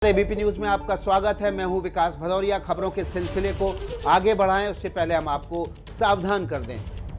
ABP news में आपका स्वागत है। मैं हूं विकास भदौरिया। खबरों के सिलसिले को आगे बढ़ाएं उससे पहले हम आपको सावधान कर दें।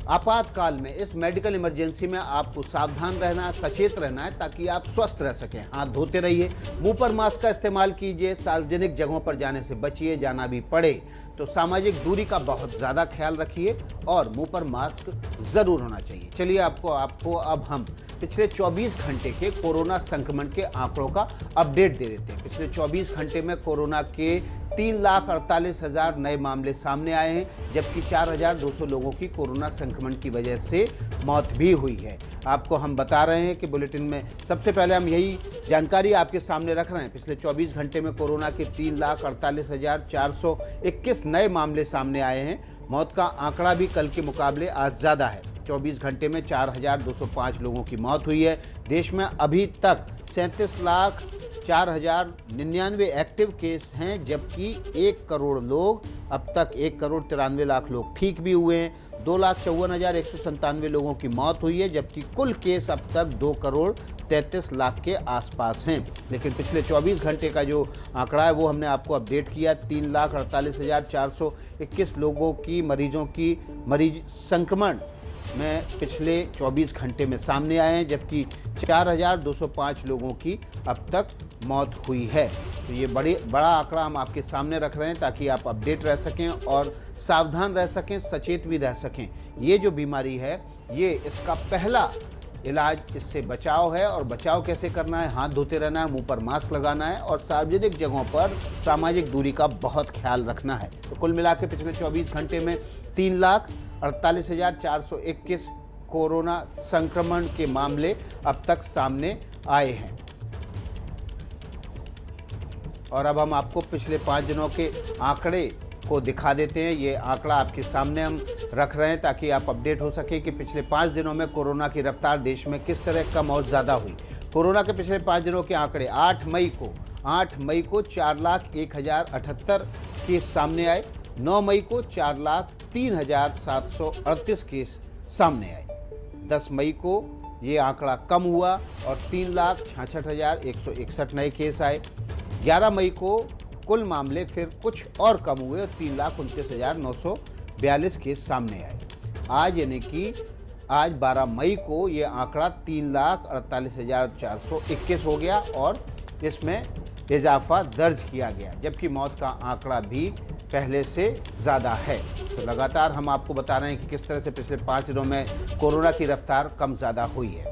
आपातकाल में, इस मेडिकल इमरजेंसी में आपको सावधान रहना है, सचेत रहना है ताकि आप स्वस्थ रह सकें। हाथ धोते रहिए, मुंह पर मास्क का इस्तेमाल कीजिए, सार्वजनिक जगहों पर जाने से बचिए। जाना भी पड़े तो सामाजिक दूरी का बहुत ज़्यादा ख्याल रखिए और मुंह पर मास्क ज़रूर होना चाहिए। चलिए आपको अब हम पिछले 24 घंटे के कोरोना संक्रमण के आंकड़ों का अपडेट दे देते हैं। पिछले 24 घंटे में कोरोना के 3,48,000 नए मामले सामने आए हैं, जबकि 4,200 लोगों की कोरोना संक्रमण की वजह से मौत भी हुई है। आपको हम बता रहे हैं कि बुलेटिन में सबसे पहले हम यही जानकारी आपके सामने रख रहे हैं। पिछले 24 घंटे में कोरोना के 3,48,421 नए मामले सामने आए हैं। मौत का आंकड़ा भी कल के मुकाबले आज ज़्यादा है। 24 घंटे में 4,205 लोगों की मौत हुई है। देश में अभी तक 37,04,099 एक्टिव केस हैं, जबकि 1 करोड़ लोग अब तक 1,93,00,000 लोग ठीक भी हुए हैं। 2,54,197 लोगों की मौत हुई है, जबकि कुल केस अब तक 2,33,00,000 के आसपास हैं। लेकिन पिछले 24 घंटे का जो आंकड़ा है वो हमने आपको अपडेट किया। 3,48,421 लोगों की मरीज संक्रमण में पिछले 24 घंटे में सामने आए हैं, जबकि 4,205 लोगों की अब तक मौत हुई है। तो ये बड़ा आंकड़ा हम आपके सामने रख रहे हैं ताकि आप अपडेट रह सकें और सावधान रह सकें, सचेत भी रह सकें। ये जो बीमारी है, ये इसका पहला इलाज इससे बचाव है। और बचाव कैसे करना है? हाथ धोते रहना है, मुंह पर मास्क लगाना है और सार्वजनिक जगहों पर सामाजिक दूरी का बहुत ख्याल रखना है। तो कुल मिला के पिछले 24 घंटे में 3,48,421 कोरोना संक्रमण के मामले अब तक सामने आए हैं। और अब हम आपको पिछले 5 दिनों के आंकड़े को दिखा देते हैं। ये आंकड़ा आपके सामने हम रख रहे हैं ताकि आप अपडेट हो सके कि पिछले 5 दिनों में कोरोना की रफ्तार देश में किस तरह कम और ज़्यादा हुई। कोरोना के पिछले 5 दिनों के आंकड़े 8 मई को 4,01,078 केस सामने आए। 9 मई को 4,03,738 केस सामने आए। 10 मई को ये आंकड़ा कम हुआ और 3,66,161 नए केस आए। 11 मई को कुल मामले फिर कुछ और कम हुए और 3,29,942 केस सामने आए। आज यानी कि आज 12 मई को ये आंकड़ा 3,48,421 हो गया और इसमें इजाफा दर्ज किया गया, जबकि मौत का आंकड़ा भी पहले से ज़्यादा है। तो लगातार हम आपको बता रहे हैं कि किस तरह से पिछले 5 दिनों में कोरोना की रफ्तार कम ज़्यादा हुई है।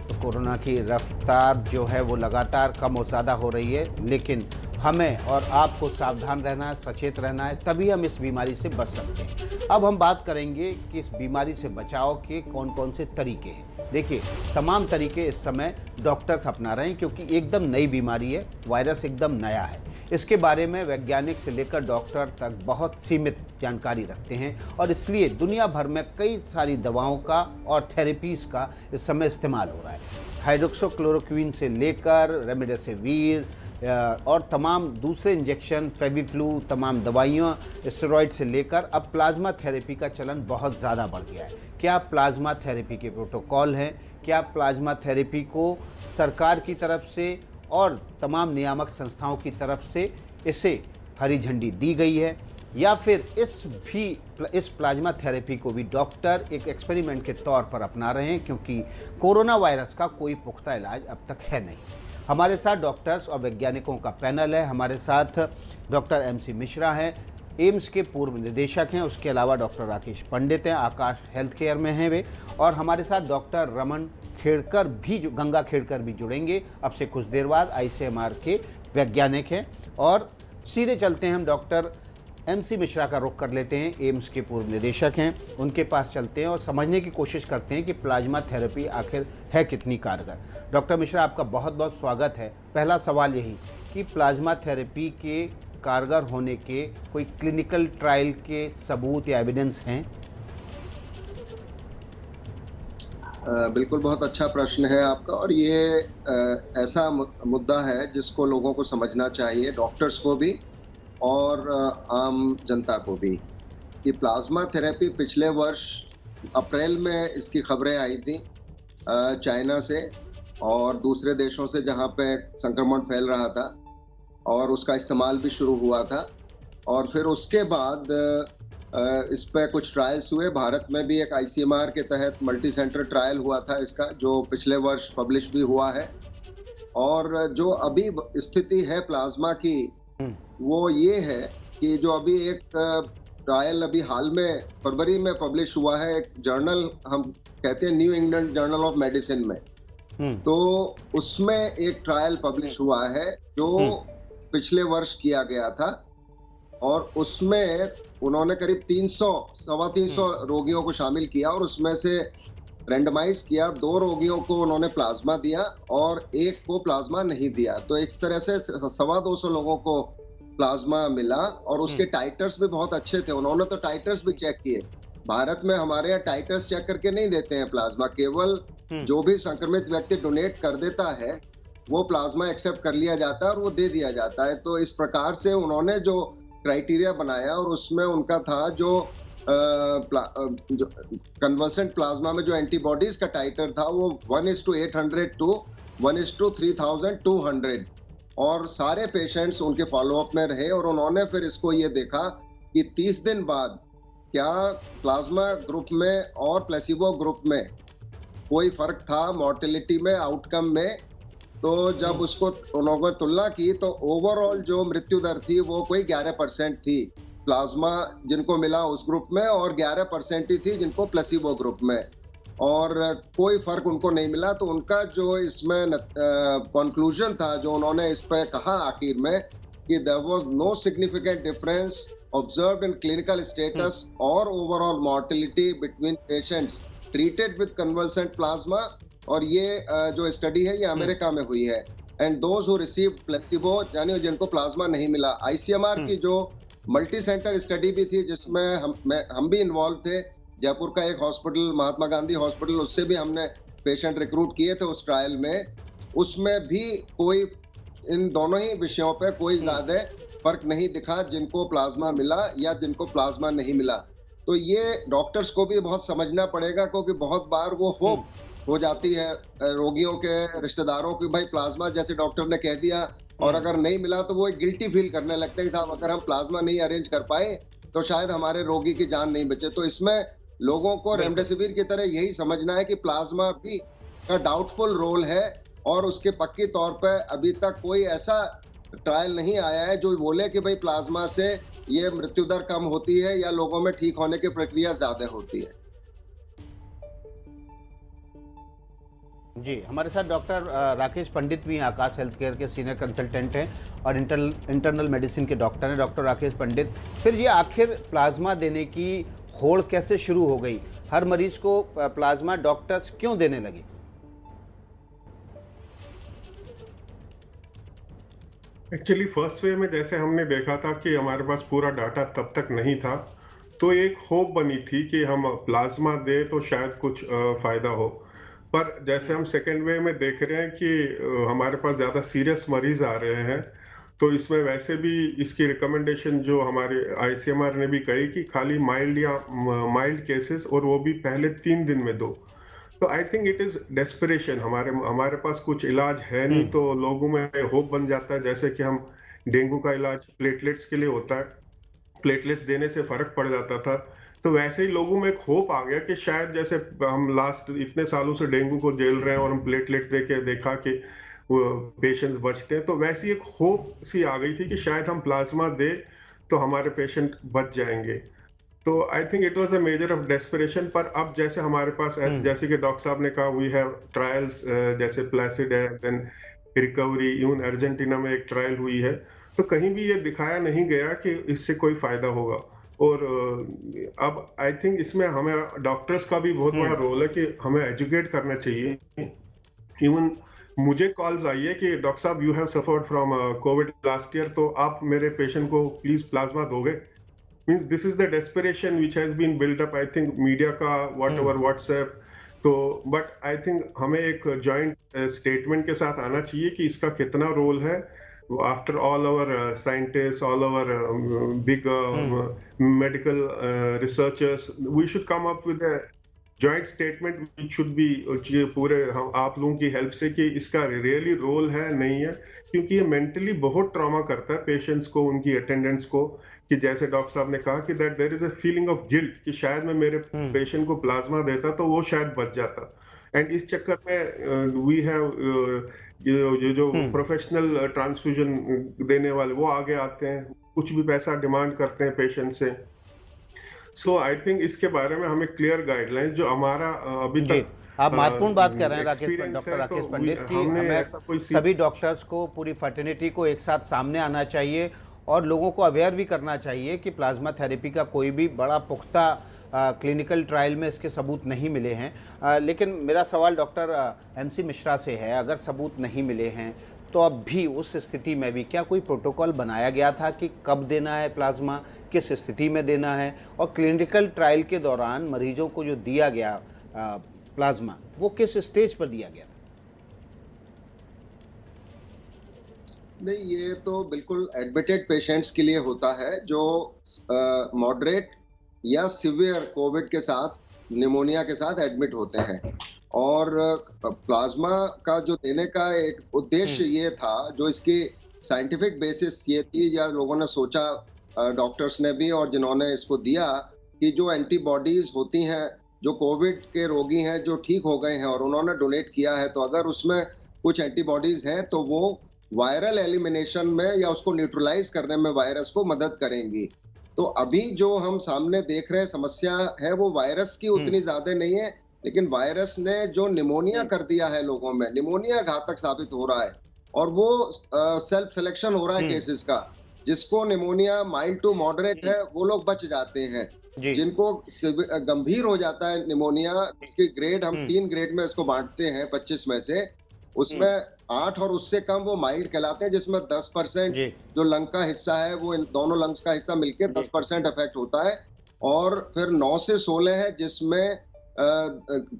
तो कोरोना की रफ्तार जो है वो लगातार कम और ज़्यादा हो रही है, लेकिन हमें और आपको सावधान रहना है, सचेत रहना है, तभी हम इस बीमारी से बच सकते हैं। अब हम बात करेंगे कि इस बीमारी से बचाव के कौन कौन से तरीके हैं। देखिए, तमाम तरीके इस समय डॉक्टर्स अपना रहे हैं क्योंकि एकदम नई बीमारी है, वायरस एकदम नया है। इसके बारे में वैज्ञानिक से लेकर डॉक्टर तक बहुत सीमित जानकारी रखते हैं और इसलिए दुनिया भर में कई सारी दवाओं का और थेरेपीज़ का इस समय इस्तेमाल हो रहा है। हाइड्रोक्सीक्लोरोक्विन से लेकर रेमडेसिविर और तमाम दूसरे इंजेक्शन, फेविफ्लू, तमाम दवाइयाँ, स्टेरॉइड से लेकर अब प्लाज्मा थेरेपी का चलन बहुत ज़्यादा बढ़ गया है। क्या प्लाज्मा थेरेपी के प्रोटोकॉल हैं? क्या प्लाज्मा थेरेपी को सरकार की तरफ से और तमाम नियामक संस्थाओं की तरफ से इसे हरी झंडी दी गई है, या फिर इस प्लाज्मा थेरेपी को भी डॉक्टर एक एक्सपेरिमेंट के तौर पर अपना रहे हैं, क्योंकि कोरोना वायरस का कोई पुख्ता इलाज अब तक है नहीं। हमारे साथ डॉक्टर्स और वैज्ञानिकों का पैनल है। हमारे साथ डॉक्टर MC मिश्रा हैं, एम्स के पूर्व निदेशक हैं। उसके अलावा डॉक्टर राकेश पंडित हैं, आकाश हेल्थ केयर में हैं वे। और हमारे साथ डॉक्टर रमन खेड़कर भी गंगा खेड़कर भी जुड़ेंगे अब से कुछ देर बाद। ICMR के वैज्ञानिक हैं। और सीधे चलते हैं, हम डॉक्टर MC मिश्रा का रुख कर लेते हैं, एम्स के पूर्व निदेशक हैं। उनके पास चलते हैं और समझने की कोशिश करते हैं कि प्लाज्मा थेरेपी आखिर है कितनी कारगर। डॉक्टर मिश्रा, आपका बहुत बहुत स्वागत है। पहला सवाल यही कि प्लाज्मा थेरेपी के कारगर होने के कोई क्लिनिकल ट्रायल के सबूत या एविडेंस हैं? बिल्कुल, बहुत अच्छा प्रश्न है आपका। और ये ऐसा मुद्दा है जिसको लोगों को समझना चाहिए, डॉक्टर्स को भी और आम जनता को भी, कि प्लाज्मा थेरेपी पिछले वर्ष अप्रैल में इसकी खबरें आई थी चाइना से, और दूसरे देशों से जहाँ पे संक्रमण फैल रहा था और उसका इस्तेमाल भी शुरू हुआ था। और फिर उसके बाद इस पे कुछ ट्रायल्स हुए। भारत में भी एक आईसीएमआर के तहत मल्टी सेंटर ट्रायल हुआ था इसका, जो पिछले वर्ष पब्लिश भी हुआ है। और जो अभी स्थिति है प्लाज्मा की, वो ये है कि जो अभी एक ट्रायल अभी हाल में फरवरी में पब्लिश हुआ है, एक जर्नल हम कहते हैं new England journal of medicine में, तो उसमें एक ट्रायल पब्लिश हुआ है जो पिछले वर्ष किया गया था। और उसमें उन्होंने करीब 300 रोगियों को शामिल किया और उसमें से रेंडमाइज किया। 2 रोगियों को उन्होंने प्लाज्मा दिया और 1 को प्लाज्मा नहीं दिया। तो एक तरह से 250 लोगों को प्लाज्मा मिला और उसके टाइटर्स भी बहुत अच्छे थे। उन्होंने तो टाइटर्स भी चेक किए। भारत में हमारे यहाँ टाइटर्स चेक करके नहीं देते हैं प्लाज्मा, केवल जो भी संक्रमित व्यक्ति डोनेट कर देता है वो प्लाज्मा एक्सेप्ट कर लिया जाता है और वो दे दिया जाता है। तो इस प्रकार से उन्होंने जो क्राइटेरिया बनाया और उसमें उनका था जो कन्वर्सेंट प्लाज्मा में जो एंटीबॉडीज का टाइटर था वो 1:800 टू 1:3200। और सारे पेशेंट्स उनके फॉलोअप में रहे और उन्होंने फिर इसको ये देखा कि 30 दिन बाद क्या प्लाज्मा ग्रुप में और प्लेसिबो ग्रुप में कोई फर्क था मॉर्टेलिटी में, आउटकम में। तो जब उसको उन्होंने तुलना की तो ओवरऑल जो मृत्यु दर थी वो कोई 11% थी प्लाज्मा जिनको मिला उस ग्रुप में, और 11% ही थी जिनको प्लेसिबो ग्रुप में, और कोई फर्क उनको नहीं मिला। तो उनका जो इसमें कंक्लूजन था जो उन्होंने इस पे कहा आखिर में कि there was no significant difference observed in clinical status और overall mortality between patients treated with convalescent plasma. और ये जो स्टडी है ये अमेरिका में हुई है। And those who received placebo, यानी जिनको प्लाज्मा नहीं मिला। आईसीएमआर की जो मल्टी सेंटर स्टडी भी थी जिसमें हम भी इन्वॉल्व थे, जयपुर का एक हॉस्पिटल महात्मा गांधी हॉस्पिटल, उससे भी हमने पेशेंट रिक्रूट किए थे उस ट्रायल में। उसमें भी कोई इन दोनों ही विषयों पे कोई ज्यादा फर्क नहीं दिखा, जिनको प्लाज्मा मिला या जिनको प्लाज्मा नहीं मिला। तो ये डॉक्टर्स को भी बहुत समझना पड़ेगा, क्योंकि बहुत बार वो होप हो जाती है रोगियों के रिश्तेदारों की, भाई प्लाज्मा जैसे डॉक्टर ने कह दिया, और अगर नहीं मिला तो वो एक गिल्टी फील करने लगते हैं कि साहब अगर हम प्लाज्मा नहीं अरेंज कर पाए तो शायद हमारे रोगी की जान नहीं बचे। तो इसमें लोगों को रेमडेसिविर की तरह यही समझना है कि प्लाज्मा भी का डाउटफुल रोल है, और उसके पक्की तौर पर अभी तक कोई ऐसा ट्रायल नहीं आया है जो बोले कि भाई प्लाज्मा से ये मृत्यु दर कम होती है या लोगों में ठीक होने की प्रक्रिया ज्यादा होती है। जी, हमारे साथ डॉक्टर राकेश पंडित भी हैं, आकाश हेल्थ केयर के सीनियर कंसल्टेंट हैं और इंटरनल मेडिसिन के डॉक्टर हैं, डॉक्टर राकेश पंडित। फिर ये आखिर प्लाज्मा देने की होड़ कैसे शुरू हो गई? हर मरीज को प्लाज्मा डॉक्टर्स क्यों देने लगे? एक्चुअली फर्स्ट वे में जैसे हमने देखा था कि हमारे पास पूरा डाटा तब तक नहीं था, तो एक होप बनी थी कि हम प्लाज्मा दे तो शायद कुछ फायदा हो। पर जैसे हम सेकेंड वे में देख रहे हैं कि हमारे पास ज़्यादा सीरियस मरीज आ रहे हैं, तो इसमें वैसे भी इसकी रिकमेंडेशन जो हमारे आईसीएमआर ने भी कही कि खाली माइल्ड केसेस, और वो भी पहले 3 दिन में दो। तो I think it is desperation. हमारे पास कुछ इलाज है नहीं, तो लोगों में होप बन जाता है। जैसे कि हम डेंगू का इलाज प्लेटलेट्स के लिए होता है, प्लेटलेट्स देने से फर्क पड़ जाता था, तो वैसे ही लोगों में एक होप आ गया कि शायद जैसे हम लास्ट इतने सालों से डेंगू को झेल रहे हैं और हम प्लेटलेट्स देके देखा कि पेशेंट्स बचते हैं, तो वैसी एक होप सी आ गई थी कि शायद हम प्लाज्मा दे तो हमारे पेशेंट बच जाएंगे। तो I think it was a measure of desperation. पर अब जैसे हमारे पास जैसे कि डॉक्टर साहब ने कहा, वी हैव ट्रायल्स, जैसे प्लेसिड है, देन रिकवरी, इवन अर्जेंटीना में एक ट्रायल हुई है, तो कहीं भी ये दिखाया नहीं गया कि इससे कोई फायदा होगा। और अब आई थिंक इसमें हमें डॉक्टर्स का भी बहुत बड़ा रोल है कि हमें एजुकेट करना चाहिए। इवन मुझे कॉल्स आई है कि डॉक्टर साहब you have suffered from covid last year, तो आप मेरे पेशेंट को प्लीज प्लाज्मा दोगे। Means this is the desperation which has been build up, I think media का व्हाटएवर व्हाट्सएप। तो बट आई थिंक हमें एक जॉइंट स्टेटमेंट के साथ आना चाहिए कि इसका कितना रोल है। After all our scientist, all our big medical researchers, we should come up with a joint statement which should be, ये पूरे हम आप लोगों की हेल्प से, कि इसका रियली रोल है नहीं है, क्योंकि ये मेंटली बहुत ट्रॉमा करता है पेशेंट्स को, उनकी अटेंडेंट्स को, कि जैसे डॉक्टर साहब ने कहा कि that there is a feeling of guilt कि शायद मैं मेरे पेशेंट को प्लाज्मा देता तो वो शायद बच जाता। एंड इस चक्कर में वी हैव ये जो प्रोफेशनल ट्रांसफ्यूजन देने वाले वो आगे आते हैं, कुछ भी पैसा डिमांड करते हैं पेशेंट से। सो आई थिंक इसके बारे में हमें क्लियर गाइडलाइंस जो हमारा अभी जी, तक आप महत्वपूर्ण बात कर रहे हैं एक्सपीरियंस डॉक्टर है, राकेश तो पंडित कि हमने हमें ऐसा कोई सभी डॉक्टर्स को, पूरी फर्टिनिटी को एक साथ सामने आना चाहिए और लोगों को अवेयर भी करना चाहिए कि प्लाज्मा थेरेपी का कोई भी बड़ा पुख्ता क्लिनिकल ट्रायल में इसके सबूत नहीं मिले हैं। लेकिन मेरा सवाल डॉक्टर एमसी मिश्रा से है, अगर सबूत नहीं मिले हैं तो अब भी उस स्थिति में भी क्या कोई प्रोटोकॉल बनाया गया था कि कब देना है प्लाज्मा, किस स्थिति में देना है, और क्लिनिकल ट्रायल के दौरान मरीजों को जो दिया गया प्लाज्मा वो किस स्टेज पर दिया गया था? नहीं, ये तो बिल्कुल एडमिटेड पेशेंट्स के लिए होता है जो मॉडरेट या सिवियर कोविड के साथ, निमोनिया के साथ एडमिट होते हैं। और प्लाज्मा का जो देने का एक उद्देश्य ये था, जो इसकी साइंटिफिक बेसिस ये थी या लोगों ने सोचा, डॉक्टर्स ने भी और जिन्होंने इसको दिया, कि जो एंटीबॉडीज होती हैं, जो कोविड के रोगी हैं जो ठीक हो गए हैं और उन्होंने डोनेट किया है, तो अगर उसमें कुछ एंटीबॉडीज हैं तो वो वायरल एलिमिनेशन में या उसको न्यूट्रलाइज करने में वायरस को मदद करेंगी। तो अभी जो हम सामने देख रहे हैं समस्या है, वो वायरस की उतनी ज्यादा नहीं है, लेकिन वायरस ने जो निमोनिया कर दिया है लोगों में, निमोनिया घातक साबित हो रहा है और वो सेल्फ सिलेक्शन हो रहा है केसेस का। जिसको निमोनिया माइल्ड टू मॉडरेट है वो लोग बच जाते हैं, जिनको गंभीर हो जाता है निमोनिया, उसकी ग्रेड हम 3 ग्रेड में इसको बांटते हैं 25 में से, उसमें 8 और उससे कम वो माइल्ड कहलाते हैं, जिसमें 10% जो लंग का हिस्सा है, वो इन दोनों लंग्स का हिस्सा मिलकर 10% इफेक्ट होता है। और फिर 9 से 16 है जिसमें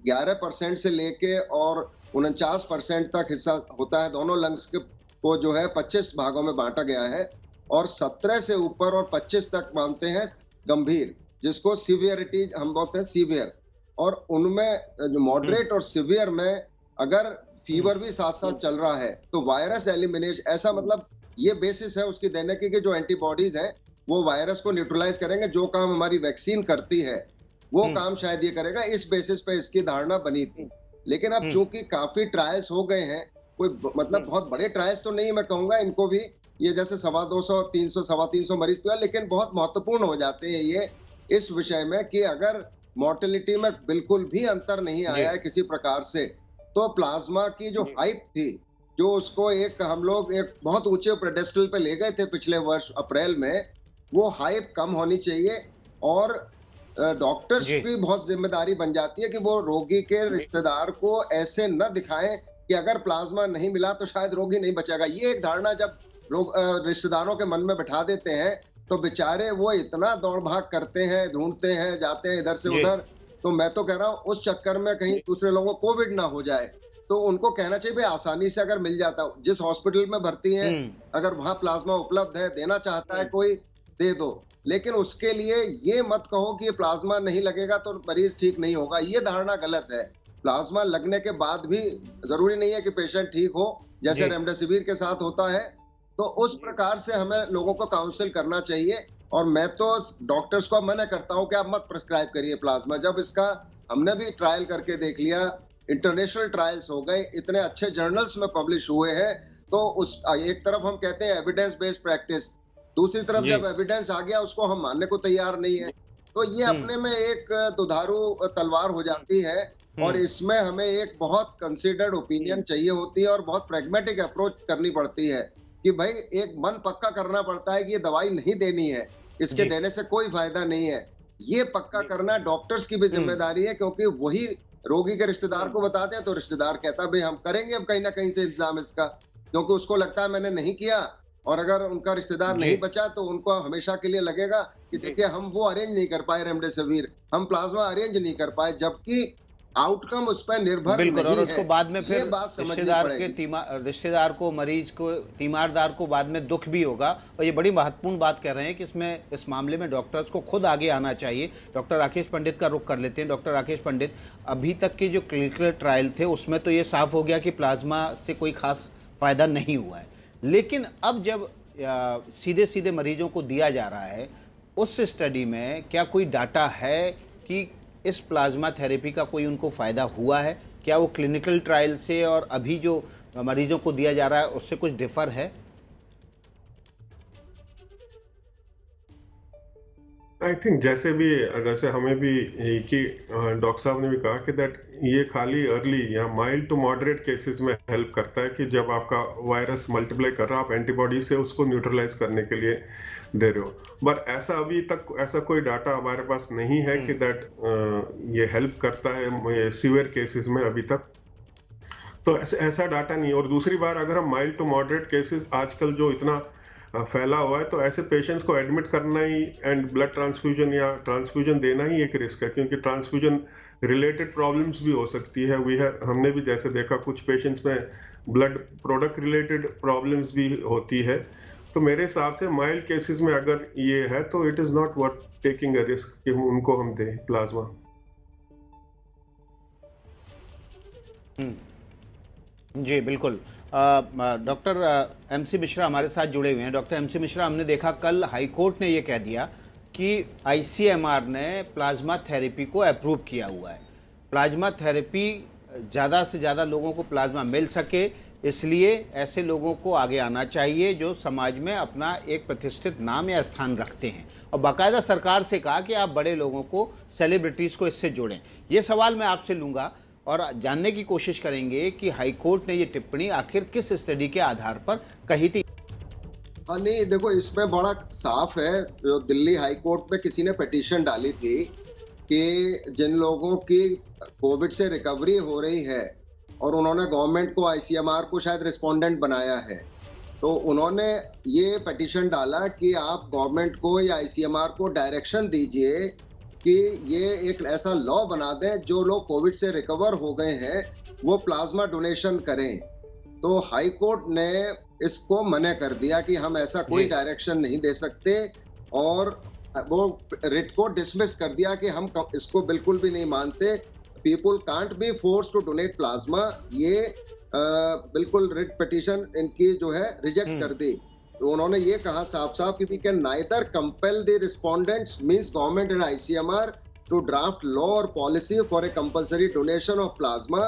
11% से लेके और 49% तक हिस्सा होता है। दोनों लंग्स को जो है 25 भागों में बांटा गया है, और 17 से ऊपर और 25 तक मानते हैं गंभीर, जिसको सीवियरिटी हम बोलते हैं, सीवियर। और उनमें जो मॉडरेट और सीवियर में अगर फीवर भी साथ साथ चल रहा है तो वायरस एलिमिनेशन, ऐसा मतलब ये बेसिस है उसकी देने की कि जो एंटीबॉडीज है वो वायरस को न्यूट्रलाइज करेंगे। जो काम हमारी वैक्सीन करती है वो काम शायद ये करेगा, इस बेसिस पे इसकी धारणा बनी थी। लेकिन अब चूंकि काफी ट्रायल्स हो गए हैं, कोई मतलब बहुत बड़े ट्रायल्स तो नहीं मैं कहूंगा इनको भी, ये जैसे 250, 300, 350 मरीज हुआ, लेकिन बहुत महत्वपूर्ण हो जाते हैं ये इस विषय में कि अगर मॉर्टेलिटी में बिल्कुल भी अंतर नहीं आया है किसी प्रकार से, तो प्लाज्मा की जो हाइप थी, जो उसको एक हम लोग एक बहुत ऊंचे पेडेस्टल पे ले गए थे पिछले वर्ष अप्रैल में, वो हाइप कम होनी चाहिए। और डॉक्टर्स की बहुत जिम्मेदारी बन जाती है कि वो रोगी के रिश्तेदार को ऐसे न दिखाएं कि अगर प्लाज्मा नहीं मिला तो शायद रोगी नहीं बचेगा। ये एक धारणा जब रिश्तेदारों के मन में बैठा देते हैं तो बेचारे वो इतना दौड़ भाग करते हैं, ढूंढते हैं, जाते हैं इधर से उधर। तो मैं तो कह रहा हूँ उस चक्कर में कहीं दूसरे लोगों को कोविड ना हो जाए, तो उनको कहना चाहिए भाई आसानी से अगर मिल जाता, जिस हॉस्पिटल में भर्ती है अगर वहां प्लाज्मा उपलब्ध है, देना चाहता है कोई, दे दो। लेकिन उसके लिए ये मत कहो कि ये प्लाज्मा नहीं लगेगा तो मरीज ठीक नहीं होगा, ये धारणा गलत है। प्लाज्मा लगने के बाद भी जरूरी नहीं है कि पेशेंट ठीक हो, जैसे रेमडेसिविर के साथ होता है। तो उस प्रकार से हमें लोगों को काउंसिल करना चाहिए। और मैं तो डॉक्टर्स को मना करता हूं कि आप मत प्रिस्क्राइब करिए प्लाज्मा। जब इसका हमने भी ट्रायल करके देख लिया, इंटरनेशनल ट्रायल्स हो गए, इतने अच्छे जर्नल्स में पब्लिश हुए हैं, तो उस एक तरफ हम कहते हैं एविडेंस बेस्ड प्रैक्टिस, दूसरी तरफ जब एविडेंस आ गया उसको हम मानने को तैयार नहीं है, तो ये अपने में एक दुधारू तलवार हो जाती है। और इसमें हमें एक बहुत कंसिडर्ड ओपिनियन चाहिए होती है और बहुत प्रैग्मेटिक अप्रोच करनी पड़ती है कि भाई एक मन पक्का करना पड़ता है कि ये दवाई नहीं देनी है, इसके देने से कोई फायदा नहीं है। ये पक्का करना डॉक्टर्स की भी जिम्मेदारी है, क्योंकि वही रोगी के रिश्तेदार को बताते हैं तो रिश्तेदार कहता है भाई हम करेंगे अब कहीं ना कहीं से इंतजाम इसका, क्योंकि उसको लगता है मैंने नहीं किया। और अगर उनका रिश्तेदार नहीं बचा तो उनको हमेशा के लिए लगेगा कि देखिए हम वो अरेंज नहीं कर पाए रेमडेसिविर, हम प्लाज्मा अरेंज नहीं कर पाए, जबकि आउटकम उस पर निर्भर बिल्कुल, और नहीं उसको है। बाद में ये फिर बात समझनी रिश्तेदार के पड़ेगी। रिश्तेदार को, मरीज को, तीमारदार को बाद में दुख भी होगा। और ये बड़ी महत्वपूर्ण बात कह रहे हैं कि इसमें, इस मामले में डॉक्टर्स को खुद आगे आना चाहिए। डॉक्टर राकेश पंडित का रुख कर लेते हैं। डॉक्टर राकेश पंडित, अभी तक के जो क्लिनिकल ट्रायल थे उसमें तो ये साफ हो गया कि प्लाज्मा से कोई खास फायदा नहीं हुआ है, लेकिन अब जब सीधे सीधे मरीजों को दिया जा रहा है, उस स्टडी में क्या कोई डाटा है कि इस प्लाज्मा थेरेपी का कोई उनको फ़ायदा हुआ है? क्या वो क्लिनिकल ट्रायल से और अभी जो मरीजों को दिया जा रहा है उससे कुछ डिफ़र है? आई थिंक जैसे हमें भी कि डॉक्टर साहब ने भी कहा कि दैट ये खाली अर्ली या माइल्ड टू मॉडरेट केसेस में हेल्प करता है कि जब आपका वायरस मल्टीप्लाई कर रहा है, आप एंटीबॉडी से उसको न्यूट्रलाइज करने के लिए दे रहे हो। बट ऐसा अभी तक ऐसा कोई डाटा हमारे पास नहीं है कि दैट ये हेल्प करता है सीवियर केसेस में अभी तक। तो ऐसा डाटा नहीं है। और दूसरी बार, अगर हम माइल्ड टू मॉडरेट केसेस आजकल जो इतना फैला हुआ है, तो ऐसे पेशेंट्स को एडमिट करना ही एंड ब्लड ट्रांसफ्यूजन या ट्रांसफ्यूजन देना ही एक रिस्क है, क्योंकि ट्रांसफ्यूजन रिलेटेड प्रॉब्लम्स भी हो सकती है। हमने भी जैसे देखा कुछ पेशेंट्स में ब्लड प्रोडक्ट रिलेटेड प्रॉब्लम्स भी होती है। तो मेरे हिसाब से माइल्ड केसेस में अगर ये है तो it is not worth taking a risk कि उनको हम दें प्लाज्मा। जी बिल्कुल। डॉक्टर एमसी मिश्रा हमारे साथ जुड़े हुए हैं। डॉक्टर एमसी मिश्रा, हमने देखा कल हाई कोर्ट ने ये कह दिया कि आईसीएमआर ने प्लाज्मा थेरेपी को अप्रूव किया हुआ है। प्लाज्मा थेरेपी, ज़्यादा से ज़्यादा लोगों को प्लाज्मा मिल सके, इसलिए ऐसे लोगों को आगे आना चाहिए जो समाज में अपना एक प्रतिष्ठित नाम या स्थान रखते हैं। और बाकायदा सरकार से कहा कि आप बड़े लोगों को, सेलिब्रिटीज़ को इससे जोड़ें। ये सवाल मैं आपसे लूँगा और जानने की कोशिश करेंगे कि हाई कोर्ट ने ये टिप्पणी आखिर किस स्टडी के आधार पर कही थी। हाँ नहीं, देखो इसमें बड़ा साफ है। जो दिल्ली हाई कोर्ट में किसी ने पिटीशन डाली थी कि जिन लोगों की कोविड से रिकवरी हो रही है और उन्होंने गवर्नमेंट को, आईसीएमआर को शायद रिस्पोंडेंट बनाया है, तो उन्होंने ये पिटीशन डाला कि आप गवर्नमेंट को या आईसीएमआर को डायरेक्शन दीजिए कि ये एक ऐसा लॉ बना दें जो लोग कोविड से रिकवर हो गए हैं वो प्लाज्मा डोनेशन करें। तो हाई कोर्ट ने इसको मना कर दिया कि हम ऐसा कोई डायरेक्शन नहीं दे सकते, और वो रिट को डिसमिस कर दिया कि हम इसको बिल्कुल भी नहीं मानते। People can't be force to donate plasma. ये बिल्कुल रिट पिटीशन इनकी जो है रिजेक्ट कर दी। तो उन्होंने ये कहा साफ साफ कि we can neither compel the respondents, means government and ICMR, to draft law और policy for a compulsory donation of plasma,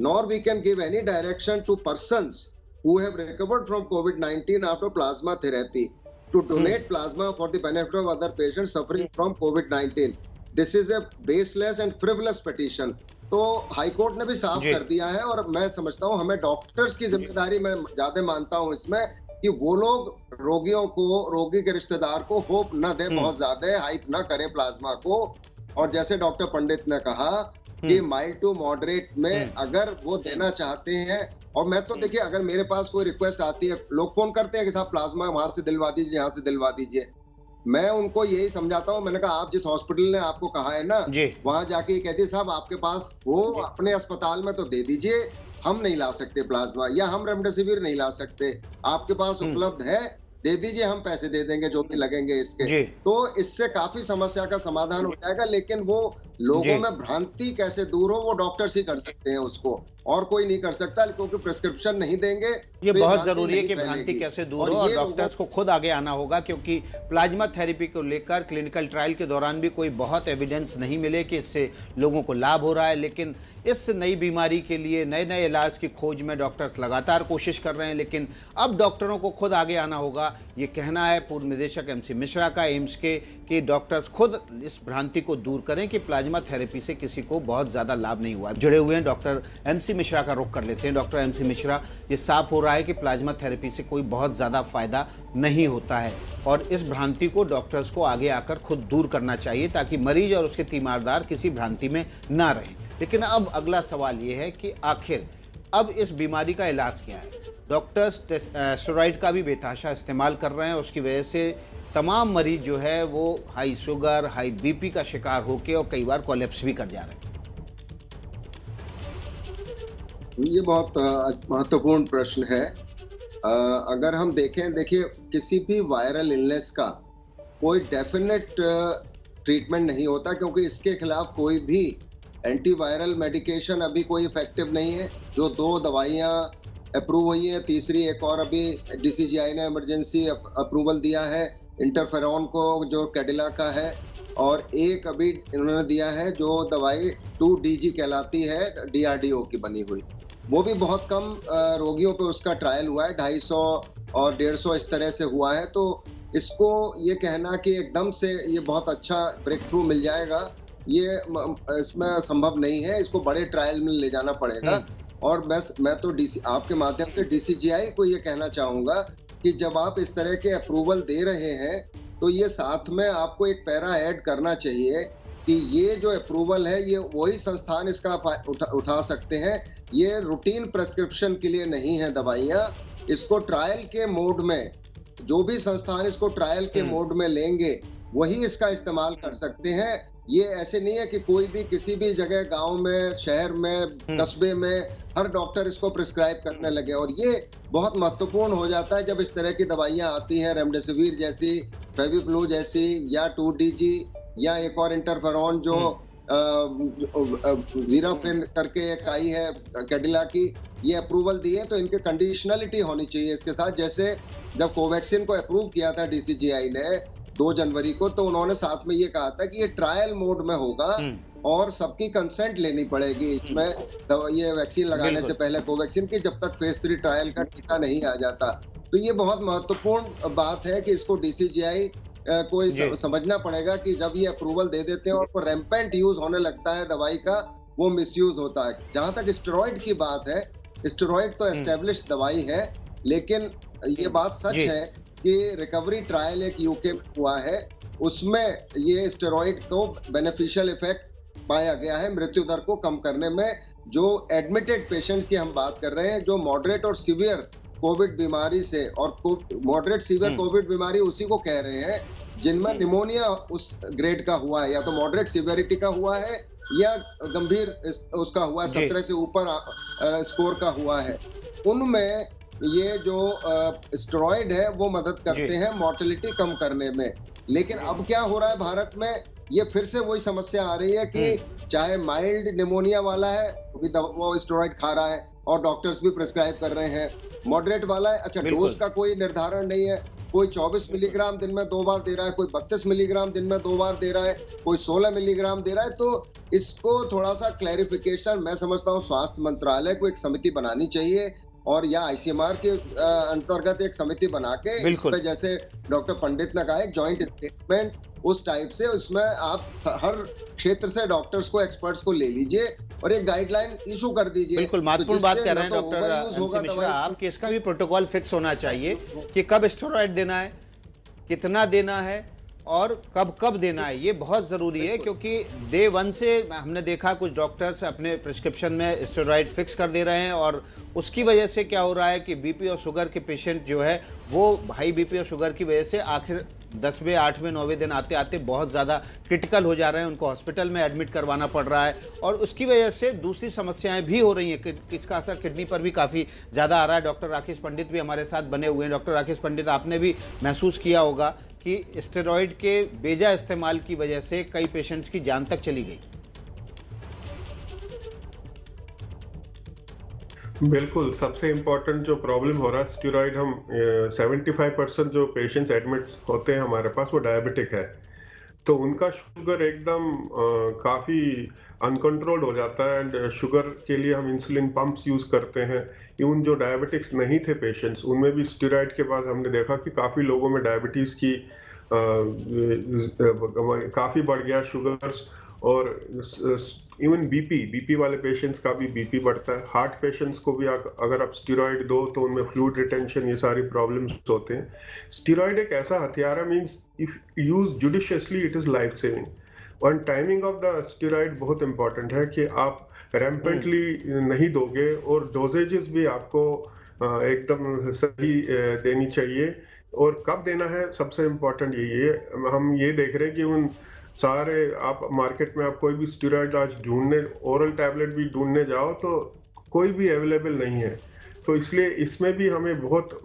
nor we can give any direction to persons who have recovered from COVID-19 after plasma therapy to donate plasma for the benefit of other patients suffering from COVID-19. This is a baseless and frivolous petition. तो high court ने भी साफ कर दिया है, और मैं समझता हूँ हमें डॉक्टर्स की जिम्मेदारी मैं ज्यादा मानता हूँ इसमें कि वो लोग रोगियों को, रोगी के रिश्तेदार को होप न दे, बहुत ज्यादा हाइप न करें प्लाज्मा को। और जैसे डॉक्टर पंडित ने कहा कि माइल्ड टू मॉडरेट में अगर वो देना चाहते हैं, और मैं तो देखिए अगर मेरे पास कोई रिक्वेस्ट आती है, लोग फोन करते हैं कि साहब प्लाज्मा वहां से दिलवा दीजिए, यहाँ से दिलवा दीजिए, मैं उनको यही समझाता हूँ, मैंने कहा आप जिस हॉस्पिटल ने आपको कहा है ना, वहां जाके ये कहती है साहब आपके पास वो अपने अस्पताल में तो दे दीजिए, हम नहीं ला सकते प्लाज्मा, या हम रेमडेसिविर नहीं ला सकते, आपके पास उपलब्ध है दे दीजिए, हम पैसे दे देंगे जो भी लगेंगे इसके। तो इससे काफी समस्या का समाधान हो जाएगा। लेकिन वो लोगों में भ्रांति कैसे दूर हो, वो डॉक्टर्स ही कर सकते हैं उसको, और कोई नहीं कर सकता, क्योंकि प्रिस्क्रिप्शन नहीं देंगे। ये बहुत जरूरी है कि भ्रांति कैसे दूर हो, और डॉक्टर्स को खुद आगे आना होगा, क्योंकि प्लाज्मा थेरेपी को लेकर क्लिनिकल ट्रायल के दौरान भी कोई बहुत एविडेंस नहीं मिले कि इससे लोगों को लाभ हो रहा है। लेकिन इस नई बीमारी के लिए नए नए इलाज की खोज में डॉक्टर्स लगातार कोशिश कर रहे हैं, लेकिन अब डॉक्टरों को खुद आगे आना होगा। ये कहना है पूर्व निदेशक एमसी मिश्रा का, एम्स के, कि डॉक्टर्स खुद इस भ्रांति को दूर करें कि प्लाज्मा थेरेपी से किसी को बहुत ज़्यादा लाभ नहीं हुआ। जुड़े हुए हैं डॉक्टर एमसी मिश्रा का रुख कर लेते हैं। डॉक्टर एमसी मिश्रा, ये साफ हो रहा है कि प्लाज्मा थेरेपी से कोई बहुत ज़्यादा फ़ायदा नहीं होता है, और इस भ्रांति को डॉक्टर्स को आगे आकर खुद दूर करना चाहिए ताकि मरीज और उसके तीमारदार किसी भ्रांति में ना रहें। लेकिन अब अगला सवाल ये है कि आखिर अब इस बीमारी का इलाज क्या है? डॉक्टर्स स्टेरॉइड का भी बेतहाशा इस्तेमाल कर रहे हैं, उसकी वजह से तमाम मरीज जो है वो हाई शुगर, हाई बीपी का शिकार होकर और कई बार कोलैप्स भी कर जा रहे हैं। ये बहुत महत्वपूर्ण प्रश्न है। अगर हम देखिए किसी भी वायरल इलनेस का कोई डेफिनेट ट्रीटमेंट नहीं होता, क्योंकि इसके खिलाफ कोई भी एंटीवायरल मेडिकेशन अभी कोई इफेक्टिव नहीं है। जो 2 दवाइयाँ अप्रूव हुई हैं, तीसरी एक और अभी डीसीजीआई ने इमरजेंसी अप्रूवल दिया है इंटरफेरॉन को, जो कैडिला का है, और एक अभी इन्होंने दिया है जो दवाई 2DG कहलाती है, डीआरडीओ की बनी हुई। वो भी बहुत कम रोगियों पे उसका ट्रायल हुआ है, 250 और 150 इस तरह से हुआ है। तो इसको ये कहना कि एकदम से ये बहुत अच्छा ब्रेक थ्रू मिल जाएगा, ये इसमें संभव नहीं है। इसको बड़े ट्रायल में ले जाना पड़ेगा। और मैं तो आपके माध्यम से डीसीजीआई को ये कहना चाहूंगा कि जब आप इस तरह के अप्रूवल दे रहे हैं तो ये साथ में आपको एक पैरा ऐड करना चाहिए कि ये जो अप्रूवल है ये वही संस्थान इसका उठा सकते हैं। ये रूटीन प्रेस्क्रिप्शन के लिए नहीं है दवाइयाँ। इसको ट्रायल के मोड में, जो भी संस्थान इसको ट्रायल के मोड में लेंगे वही इसका इस्तेमाल कर सकते हैं। ये ऐसे नहीं है कि कोई भी किसी भी जगह, गांव में, शहर में, कस्बे में हर डॉक्टर इसको प्रिस्क्राइब करने लगे। और ये बहुत महत्वपूर्ण हो जाता है जब इस तरह की दवाइयां आती हैं, रेमडेसिविर जैसी, फेविफ्लू जैसी, या 2DG, या एक और इंटरफेरॉन जो वीराफिन करके एक आई है कैडिला की, ये अप्रूवल दिए तो इनके कंडीशनलिटी होनी चाहिए इसके साथ। जैसे जब कोवैक्सीन को अप्रूव किया था डीसीजीआई ने 2 जनवरी को, तो उन्होंने साथ में ये कहा था कि ये ट्रायल मोड में होगा और सबकी कंसेंट लेनी पड़ेगी इसमें, तो ये वैक्सीन लगाने से पहले कोवैक्सीन की, जब तक फेज 3 ट्रायल का टीका नहीं आ जाता। तो ये बहुत महत्वपूर्ण बात है कि इसको डीसीजीआई को समझना पड़ेगा कि जब ये अप्रूवल दे देते हैं और वो रैम्पेंट यूज होने लगता है दवाई का, वो मिसयूज होता है। जहां तक स्टेरॉइड की बात है, स्टेरॉइड तो एस्टेब्लिश्ड दवाई है, लेकिन ये बात सच है कि रिकवरी ट्रायल एक यूके में हुआ है, उसमें ये स्टेरॉइड को बेनिफिशियल इफेक्ट पाया गया है मृत्यु दर को कम करने में। जो एडमिटेड पेशेंट्स की हम बात कर रहे हैं, जो मॉडरेट और सीवियर कोविड बीमारी से, और मॉडरेट सीवियर कोविड बीमारी उसी को कह रहे हैं जिनमें निमोनिया उस ग्रेड का हुआ है, या तो मॉडरेट सीवियरिटी का हुआ है या गंभीर उसका हुआ, 17 से ऊपर स्कोर का हुआ है। उनमें ये जो स्टेरॉइड है वो मदद करते हैं मोर्टेलिटी कम करने में। लेकिन अब क्या हो रहा है भारत में, ये फिर से वही समस्या आ रही है कि चाहे माइल्ड निमोनिया वाला है वो स्टेरॉइड खा रहा है और डॉक्टर्स भी प्रिस्क्राइब कर रहे हैं, मॉडरेट वाला है, अच्छा डोज का कोई निर्धारण नहीं है, कोई 24 मिलीग्राम दिन में 2 बार दे रहा है, कोई 32 मिलीग्राम दिन में 2 बार दे रहा है, कोई 16 मिलीग्राम दे रहा है। तो इसको थोड़ा सा क्लैरिफिकेशन, मैं समझता हूँ स्वास्थ्य मंत्रालय को एक समिति बनानी चाहिए, और या आईसीएमआर के अंतर्गत एक समिति बना के इस पे, जैसे डॉक्टर पंडित ने कहा, एक जॉइंट स्टेटमेंट उस टाइप से, उसमें आप हर क्षेत्र से डॉक्टर्स को, एक्सपर्ट्स को ले लीजिए और एक गाइडलाइन इशू कर दीजिए। बिल्कुल महत्वपूर्ण बात कर रहे हैं डॉक्टर मिश्रा आप कि इसका भी प्रोटोकॉल फिक्स होना चाहिए कि कब स्टेरॉइड देना है, कितना देना है और कब कब देना है। ये बहुत ज़रूरी है, क्योंकि डे 1 से हमने देखा कुछ डॉक्टर्स अपने प्रिस्क्रिप्शन में स्टेरॉइड फिक्स कर दे रहे हैं, और उसकी वजह से क्या हो रहा है कि बीपी और शुगर के पेशेंट जो है वो हाई बीपी और शुगर की वजह से आखिर 10वें 8वें 9वें दिन आते आते बहुत ज़्यादा क्रिटिकल हो जा रहे हैं, उनको हॉस्पिटल में एडमिट करवाना पड़ रहा है, और उसकी वजह से दूसरी समस्याएं भी हो रही हैं। इसका असर किडनी पर भी काफ़ी ज़्यादा आ रहा है। डॉक्टर राकेश पंडित भी हमारे साथ बने हुए हैं। डॉक्टर राकेश पंडित, आपने भी महसूस किया होगा कि स्टेरॉइड के बेजा इस्तेमाल की वजह से कई पेशेंट्स की जान तक चली गई। बिल्कुल, सबसे इम्पोर्टेंट जो प्रॉब्लम हो रहा है स्टेरॉइड, हम 75% जो पेशेंट्स एडमिट होते हैं हमारे पास वो डायबिटिक है, तो उनका शुगर एकदम काफ़ी अनकंट्रोल्ड हो जाता है, एंड शुगर के लिए हम इंसुलिन पंप्स यूज़ करते हैं। इवन जो डायबिटिक्स नहीं थे पेशेंट्स, उनमें भी स्टेरॉइड के बाद हमने देखा कि काफ़ी लोगों में डायबिटीज़ की काफ़ी बढ़ गया, शुगर्स, और इवन बीपी वाले पेशेंट्स का भी बीपी बढ़ता है। हार्ट पेशेंट्स को भी अगर आप स्टेरॉइड दो तो उनमें फ्लूइड रिटेंशन, ये सारी प्रॉब्लम्स होते हैं। स्टेरॉइड एक ऐसा हथियार है, means if use judiciously it is life saving. और टाइमिंग ऑफ द स्टेरॉइड बहुत इंपॉर्टेंट है कि आप रैम्पेंटली नहीं दोगे, और डोजेजेस भी आपको एकदम सही देनी चाहिए, और कब देना है सबसे इम्पोर्टेंट यही है। हम ये देख रहे हैं कि उन सारे, आप मार्केट में आप कोई भी स्टेरॉइड आज ढूंढने, ओरल टैबलेट भी ढूंढने जाओ तो कोई भी अवेलेबल नहीं है। तो इसलिए इसमें भी हमें बहुत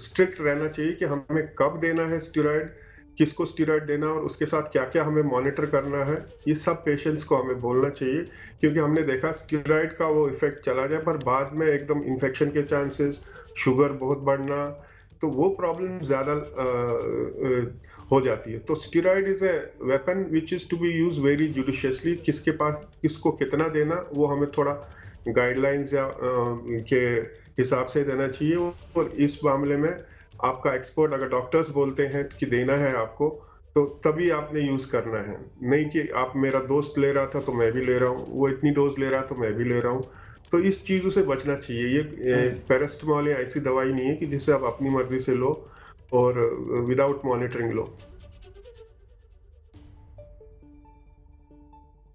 स्ट्रिक्ट रहना चाहिए कि हमें कब देना है स्टेरॉइड, किसको स्टेरॉइड देना और उसके साथ क्या-क्या हमें मॉनिटर करना है, ये सब पेशेंट्स को हमें बोलना चाहिए। क्योंकि हमने देखा स्टेरॉइड का वो इफ़ेक्ट चला जाए पर बाद में एकदम इन्फेक्शन के चांसेस, शुगर बहुत बढ़ना, तो वो प्रॉब्लम ज़्यादा हो जाती है। तो steroid is a weapon which is to be used very judiciously. किसके पास किसको कितना देना, वो हमें थोड़ा गाइडलाइंस या के हिसाब से देना चाहिए। और इस मामले में आपका एक्सपर्ट अगर डॉक्टर्स बोलते हैं कि देना है आपको, तो तभी आपने यूज़ करना है। नहीं कि आप मेरा दोस्त ले रहा था तो मैं भी ले रहा हूँ, वो इतनी डोज़ ले रहा तो मैं भी ले रहा हूँ। तो इस चीज़ों से बचना चाहिए। ये पैरासिटामॉल या ऐसी दवाई नहीं है कि जिसे आप अपनी मर्ज़ी से लो और विदाउट मॉनिटरिंग लो।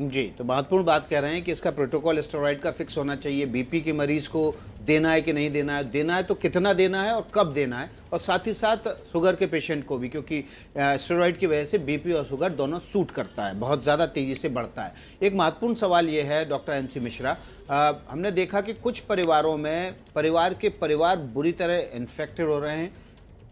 जी, तो महत्वपूर्ण बात कह रहे हैं कि इसका प्रोटोकॉल स्टेरॉइड का फिक्स होना चाहिए। बीपी के मरीज को देना है कि नहीं देना है तो कितना देना है और कब देना है, और साथ ही साथ शुगर के पेशेंट को भी, क्योंकि स्टेरॉइड की वजह से बीपी और शुगर दोनों सूट करता है, बहुत ज़्यादा तेज़ी से बढ़ता है। एक महत्वपूर्ण सवाल ये है डॉक्टर एमसी मिश्रा, हमने देखा कि कुछ परिवारों में परिवार बुरी तरह इन्फेक्टेड हो रहे हैं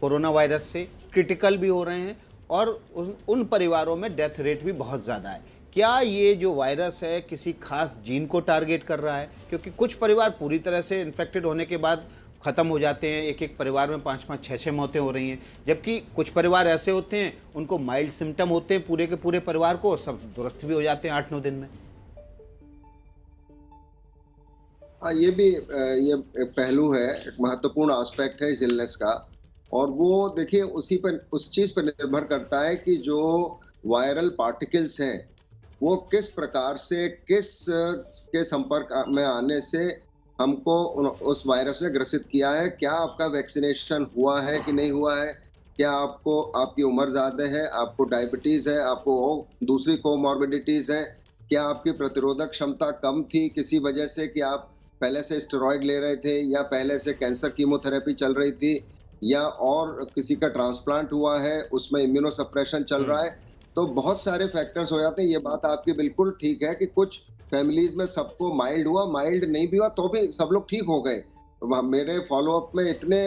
कोरोना वायरस से, क्रिटिकल भी हो रहे हैं, और उन परिवारों में डेथ रेट भी बहुत ज़्यादा है। क्या ये जो वायरस है किसी खास जीन को टारगेट कर रहा है? क्योंकि कुछ परिवार पूरी तरह से इन्फेक्टेड होने के बाद ख़त्म हो जाते हैं, एक परिवार में 5-5, 6-6 मौतें हो रही हैं, जबकि कुछ परिवार ऐसे होते हैं उनको माइल्ड सिम्टम होते हैं पूरे के पूरे परिवार को, और सब दुरुस्त भी हो जाते हैं 8-9 दिन में। हाँ, ये भी ये एक पहलू है, एक महत्वपूर्ण एस्पेक्ट है इस इलनेस का। और वो देखिए उस चीज़ पर निर्भर करता है कि जो वायरल पार्टिकल्स हैं, वो किस प्रकार से के संपर्क में आने से हमको उस वायरस ने ग्रसित किया है। क्या आपका वैक्सीनेशन हुआ है कि नहीं हुआ है, क्या आपकी उम्र ज़्यादा है, आपको डायबिटीज़ है, आपको दूसरी कोमॉर्बिडिटीज़ हैं, क्या आपकी प्रतिरोधक क्षमता कम थी किसी वजह से कि आप पहले से स्टेरॉइड ले रहे थे, या पहले से कैंसर कीमोथेरेपी चल रही थी, या और किसी का ट्रांसप्लांट हुआ है उसमें इम्यूनोसप्रेशन चल रहा है। तो बहुत सारे फैक्टर्स हो जाते हैं। ये बात आपकी बिल्कुल ठीक है कि कुछ फैमिलीज में सबको माइल्ड हुआ, माइल्ड नहीं भी हुआ तो भी सब लोग ठीक हो गए। मेरे फॉलोअप में इतने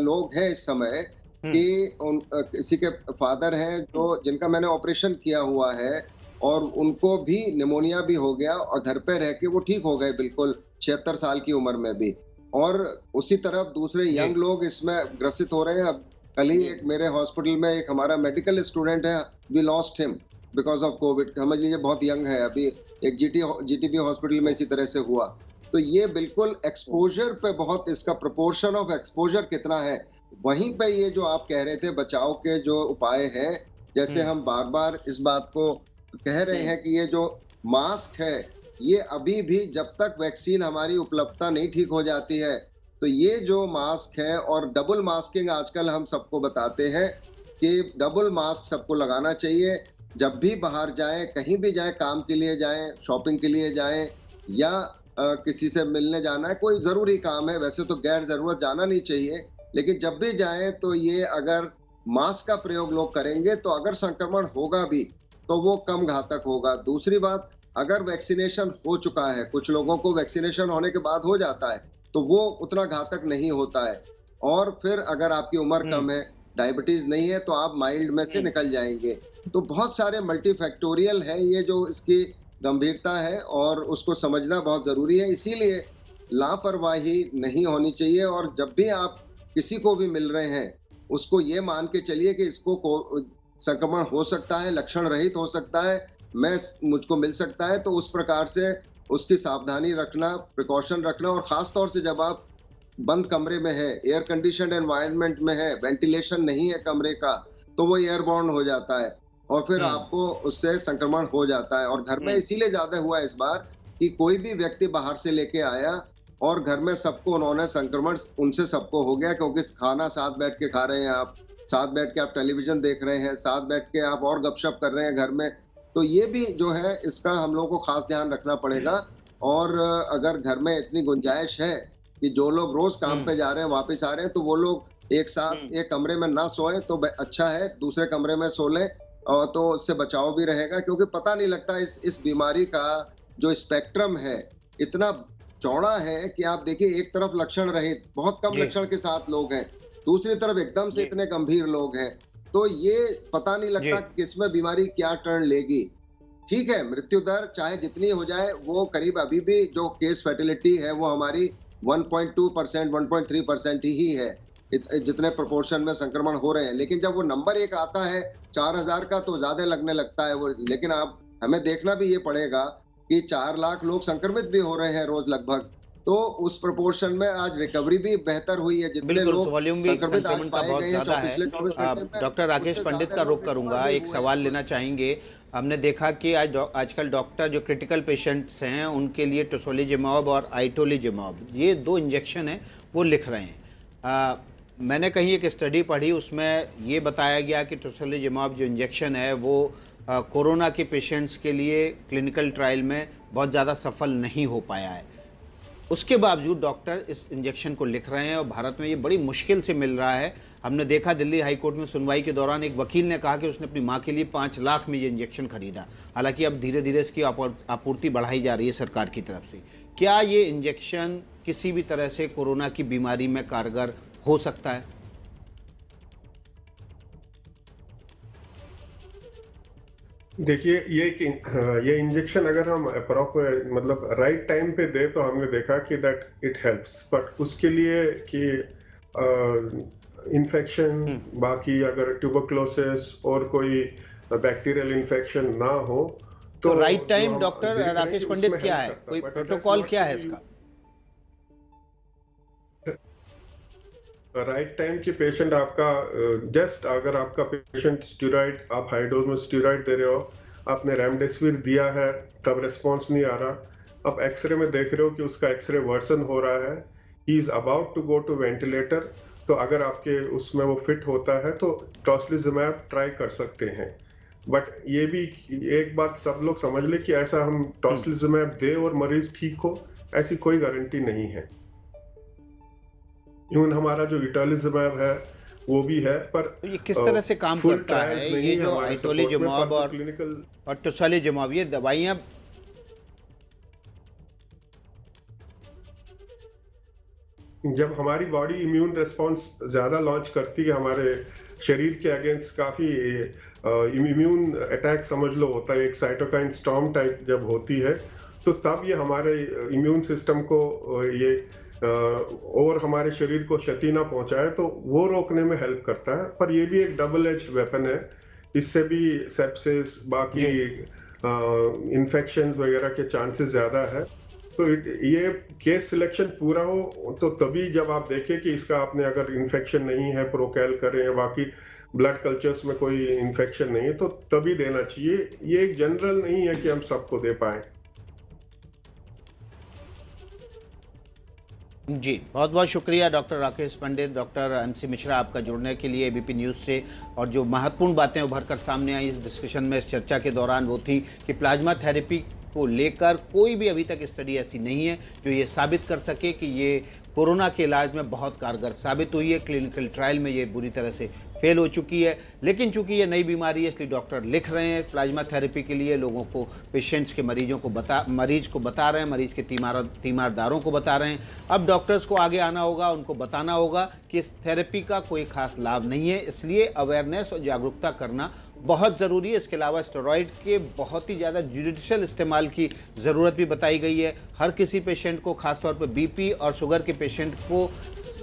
लोग हैं इस समय कि किसी के फादर हैं जिनका मैंने ऑपरेशन किया हुआ है, और उनको भी निमोनिया भी हो गया और घर पे रह के वो ठीक हो गए बिल्कुल 76 साल की उम्र में भी। और उसी तरफ दूसरे यंग लोग इसमें ग्रसित हो रहे हैं। अब कल ही एक मेरे हॉस्पिटल में एक हमारा मेडिकल स्टूडेंट है, we lost him because of covid. समझ लीजिए बहुत यंग है, अभी एक जीटीबी हॉस्पिटल में इसी तरह से हुआ। तो ये बिल्कुल एक्सपोजर पे बहुत, इसका प्रोपोर्शन ऑफ एक्सपोजर कितना है, वहीं पे ये जो आप कह रहे थे बचाव के जो उपाय हैं, जैसे हम बार बार इस बात को कह रहे हैं कि ये जो मास्क है, ये अभी भी जब तक वैक्सीन हमारी उपलब्धता नहीं ठीक हो जाती है, तो ये जो मास्क है, और डबल मास्किंग आजकल हम सबको बताते हैं कि डबल मास्क सबको लगाना चाहिए। जब भी बाहर जाएं, कहीं भी जाएं, काम के लिए जाएं, शॉपिंग के लिए जाएं, या किसी से मिलने जाना है, कोई ज़रूरी काम है, वैसे तो गैर ज़रूरत जाना नहीं चाहिए, लेकिन जब भी जाएं तो ये अगर मास्क का प्रयोग लोग करेंगे तो अगर संक्रमण होगा भी तो वो कम घातक होगा। दूसरी बात, अगर वैक्सीनेशन हो चुका है, कुछ लोगों को वैक्सीनेशन होने के बाद हो जाता है, तो वो उतना घातक नहीं होता है। और फिर अगर आपकी उम्र कम है, डायबिटीज नहीं है, तो आप माइल्ड में से निकल जाएंगे। तो बहुत सारे मल्टीफैक्टोरियल है ये जो इसकी गंभीरता है, और उसको समझना बहुत जरूरी है। इसीलिए लापरवाही नहीं होनी चाहिए, और जब भी आप किसी को भी मिल रहे हैं, उसको ये मान के चलिए कि इसको संक्रमण हो सकता है, लक्षण रहित हो सकता है, मुझको मिल सकता है, तो उस प्रकार से उसकी सावधानी रखना, प्रिकॉशन रखना। और खास तौर से जब आप बंद कमरे में है, एयर कंडीशनड एनवायरनमेंट में है, वेंटिलेशन नहीं है कमरे का, तो वो एयरबॉर्न हो जाता है और फिर आपको उससे संक्रमण हो जाता है। और घर में इसीलिए ज्यादा हुआ इस बार कि कोई भी व्यक्ति बाहर से लेके आया और घर में सबको उन्होंने संक्रमण उनसे सबको हो गया, क्योंकि खाना साथ बैठ के खा रहे हैं, आप साथ बैठ के आप टेलीविजन देख रहे हैं, साथ बैठ के आप और गपशप कर रहे हैं घर में। तो ये भी जो है, इसका हम लोगों को खास ध्यान रखना पड़ेगा। और अगर घर में इतनी गुंजाइश है कि जो लोग रोज काम पे जा रहे हैं, वापस आ रहे हैं, तो वो लोग एक साथ एक कमरे में ना सोए तो अच्छा है, दूसरे कमरे में सो लें, और तो उससे बचाव भी रहेगा। क्योंकि पता नहीं लगता इस बीमारी का जो स्पेक्ट्रम है, इतना चौड़ा है कि आप देखिए एक तरफ लक्षण रहित बहुत कम जी। लक्षण के साथ लोग हैं, दूसरी तरफ एकदम से जी। इतने गंभीर लोग हैं, तो ये पता नहीं लगता जी। कि किसमें बीमारी क्या टर्न लेगी। ठीक है, मृत्यु दर चाहे जितनी हो जाए वो करीब अभी भी जो केस फर्टिलिटी है वो हमारी 1.2%, 1.3% ही है, जितने प्रोपोर्शन में संक्रमण हो रहे हैं। लेकिन जब वो नंबर एक आता है 4000 का तो ज्यादा लगने लगता है वो। लेकिन आप हमें देखना भी ये पड़ेगा कि 4 लाख लोग संक्रमित भी हो रहे हैं रोज लगभग, तो उस प्रोपोर्शन में आज रिकवरी भी बेहतर हुई है। जितने बिल्कुल, लोग वॉल्यूम भी संक्रमित आज संक्रमण का पाए बहुत गए हैं ज़्यादा है। पिछले 24 घंटे में, डॉक्टर राकेश उससे पंडित ज्यादा का रुख लोग करूंगा, रिकवर भी एक हुए सवाल हैं। लेना चाहेंगे। हमने देखा कि आजकल डॉक्टर जो क्रिटिकल पेशेंट्स हैं उनके लिए टोसिलिजुमैब और आइटोलिजुमैब, ये 2 इंजेक्शन हैं वो लिख रहे हैं। मैंने कहीं एक स्टडी पढ़ी, उसमें ये बताया गया कि टोसिलिजुमैब जो इंजेक्शन है वो कोरोना के पेशेंट्स के लिए क्लिनिकल ट्रायल में बहुत ज़्यादा सफल नहीं हो पाया है। उसके बावजूद डॉक्टर इस इंजेक्शन को लिख रहे हैं और भारत में ये बड़ी मुश्किल से मिल रहा है। हमने देखा दिल्ली हाई कोर्ट में सुनवाई के दौरान एक वकील ने कहा कि उसने अपनी मां के लिए 5 लाख में ये इंजेक्शन खरीदा। हालांकि अब धीरे धीरे इसकी आपूर्ति बढ़ाई जा रही है सरकार की तरफ से। क्या ये इंजेक्शन किसी भी तरह से कोरोना की बीमारी में कारगर हो सकता है? देखिए, ये इंजेक्शन अगर हम प्रॉपर मतलब राइट टाइम पे दे तो हमने देखा कि दैट इट हेल्प्स, बट उसके लिए कि इन्फेक्शन, बाकी अगर ट्यूबरक्लोसिस और कोई बैक्टीरियल इन्फेक्शन ना हो तो राइट जो टाइम हम डॉक्टर देख रहे हैं राकेश कि पंडित उसमें क्या help है, करता कोई but it has protocol not क्या to है be- इसका? राइट टाइम की पेशेंट आपका जस्ट अगर आपका पेशेंट स्टेरॉइड, आप हाई डोज में स्टेरॉइड दे रहे हो, आपने रेमडेसिविर दिया है तब रिस्पॉन्स नहीं आ रहा, आप एक्सरे में देख रहे हो कि उसका एक्सरे वर्सन हो रहा है, he is about to go to ventilator, तो अगर आपके उसमें वो फिट होता है तो टोसिलिजुमैब ट्राई कर सकते हैं। बट ये भी एक बात सब लोग समझ ले कि ऐसा हम टोसिलिजुमैब दे और मरीज ठीक हो, ऐसी कोई गारंटी नहीं है। इवन हमारा जो इटोलिजुमैब है वो भी है, पर तो ये किस तरह से काम full करता है? trials नहीं ये है जो हमारे support में, आइटोलिजुमैब पर और क्लिनिकल टोसिलिजुमैब, ये दवाइयाँ जब हमारी बॉडी इम्यून रिस्पांस ज्यादा लॉन्च करती है हमारे शरीर के अगेंस्ट, काफी इम्यून अटैक समझ लो होता है, एक साइटोकाइन स्टॉर्म टाइप जब होती है, तो तब ये हमारे इम्यून सिस्टम को ये और हमारे शरीर को क्षति ना पहुंचाए, तो वो रोकने में हेल्प करता है। पर ये भी एक डबल एज वेपन है, इससे भी सेप्सिस, बाकी इन्फेक्शंस वगैरह के चांसेस ज्यादा है। तो ये केस सिलेक्शन पूरा हो तो तभी जब आप देखें कि इसका आपने अगर इन्फेक्शन नहीं है, प्रोकैल करें या बाकी ब्लड कल्चर्स में कोई इन्फेक्शन नहीं है, तो तभी देना चाहिए। ये एक जनरल नहीं है कि हम सबको दे पाए। जी, बहुत बहुत शुक्रिया डॉक्टर राकेश पंडित, डॉक्टर MC मिश्रा, आपका जुड़ने के लिए ABP न्यूज़ से। और जो महत्वपूर्ण बातें उभर कर सामने आई इस डिस्कशन में, इस चर्चा के दौरान, वो थी कि प्लाज्मा थेरेपी को लेकर कोई भी अभी तक स्टडी ऐसी नहीं है जो ये साबित कर सके कि ये कोरोना के इलाज में बहुत कारगर साबित हुई है। क्लिनिकल ट्रायल में ये बुरी तरह से फेल हो चुकी है। लेकिन चूंकि ये नई बीमारी है इसलिए डॉक्टर लिख रहे हैं प्लाज्मा थेरेपी के लिए, लोगों को, पेशेंट्स के मरीज को बता रहे हैं, मरीज के तीमारदारों को बता रहे हैं। अब डॉक्टर्स को आगे आना होगा, उनको बताना होगा कि इस थेरेपी का कोई खास लाभ नहीं है, इसलिए अवेयरनेस और जागरूकता करना बहुत ज़रूरी है। इसके अलावा स्टेरॉइड के बहुत ही ज़्यादा जुडिशियल इस्तेमाल की ज़रूरत भी बताई गई है। हर किसी पेशेंट को, खासतौर पर BP और शुगर के पेशेंट को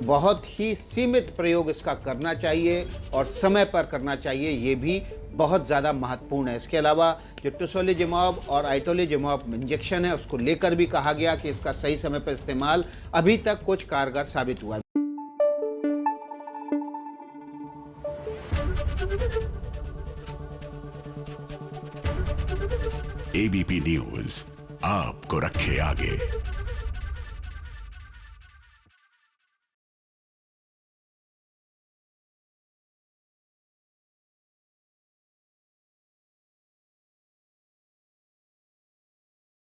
बहुत ही सीमित प्रयोग इसका करना चाहिए और समय पर करना चाहिए, ये भी बहुत ज़्यादा महत्वपूर्ण है। इसके अलावा जो टोसिलिजुमैब और आइटोलिजुमैब इंजेक्शन है उसको लेकर भी कहा गया कि इसका सही समय पर इस्तेमाल अभी तक कुछ कारगर साबित हुआ है। ABP न्यूज आपको रखे आगे।